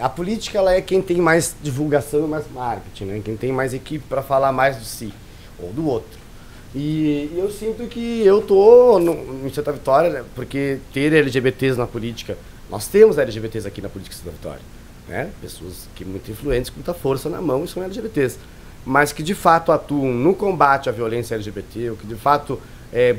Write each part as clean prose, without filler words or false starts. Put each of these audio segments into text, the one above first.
a política ela é quem tem mais divulgação e mais marketing, né? Quem tem mais equipe para falar mais de si ou do outro. E eu sinto que eu tô em Santa Vitória, né? Porque ter LGBTs na política, nós temos LGBTs aqui na política de Santa Vitória, né? Pessoas que muito influentes, com muita força na mão e são LGBTs, mas que de fato atuam no combate à violência LGBT, ou que de fato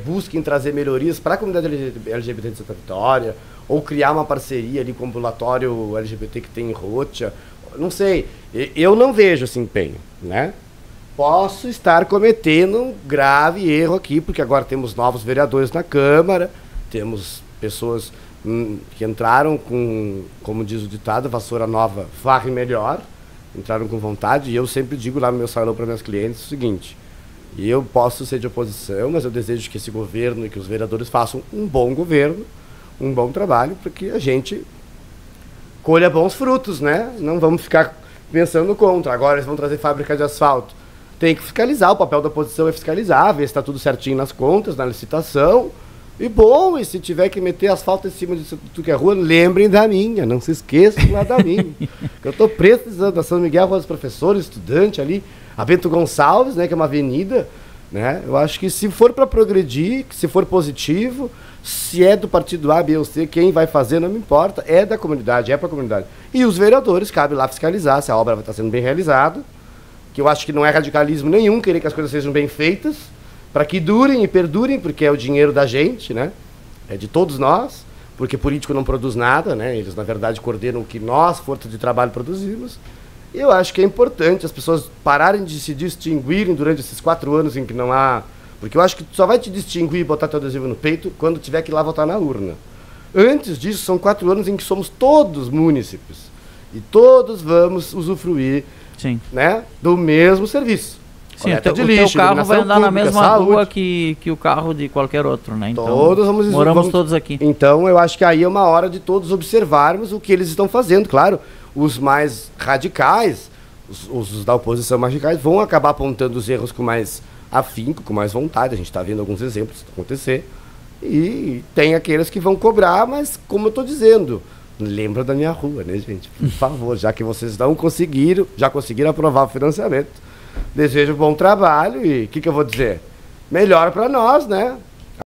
busquem trazer melhorias para a comunidade LGBT de Santa Vitória, ou criar uma parceria ali com o ambulatório LGBT que tem em Rocha, não sei, eu não vejo esse empenho, né? Posso estar cometendo um grave erro aqui, porque agora temos novos vereadores na Câmara, temos pessoas que entraram com, como diz o ditado, vassoura nova, varre melhor, entraram com vontade, e eu sempre digo lá no meu salão para meus clientes o seguinte: eu posso ser de oposição, mas eu desejo que esse governo e que os vereadores façam um bom governo, um bom trabalho, para que a gente colha bons frutos, né? Não vamos ficar pensando contra. Agora eles vão trazer fábrica de asfalto. Tem que fiscalizar, o papel da oposição é fiscalizar, ver se está tudo certinho nas contas, na licitação. E bom, e se tiver que meter asfalto em cima de tudo que é rua, lembrem da minha, não se esqueçam lá da minha. Eu estou precisando da São Miguel, Rua dos Professores, estudante ali, a Bento Gonçalves, né, que é uma avenida, né? Eu acho que se for para progredir, se for positivo, se é do partido A, B ou C, quem vai fazer não me importa, é da comunidade, é para a comunidade. E os vereadores, cabe lá fiscalizar se a obra vai estar sendo bem realizada, que eu acho que não é radicalismo nenhum querer que as coisas sejam bem feitas, para que durem e perdurem, porque é o dinheiro da gente, né? É de todos nós, porque político não produz nada, né? Eles, na verdade, coordenam o que nós, força de trabalho, produzimos. E eu acho que é importante as pessoas pararem de se distinguirem durante esses 4 anos em que não há... Porque eu acho que tu só vai te distinguir e botar teu adesivo no peito quando tiver que ir lá votar na urna. Antes disso, são 4 anos em que somos todos munícipes. E todos vamos usufruir, sim, né, do mesmo serviço. Sim, o teu carro vai andar na mesma rua que o carro de qualquer outro, né? Então, moramos todos aqui. Então, eu acho que aí é uma hora de todos observarmos o que eles estão fazendo. Claro, os mais radicais, os da oposição mais radicais, vão acabar apontando os erros com mais afinco, com mais vontade. A gente está vendo alguns exemplos acontecer. E tem aqueles que vão cobrar, mas como eu estou dizendo, lembra da minha rua, né, gente? Por favor, já que vocês não conseguiram, já conseguiram aprovar o financiamento, desejo bom trabalho e o que eu vou dizer? Melhor para nós, né?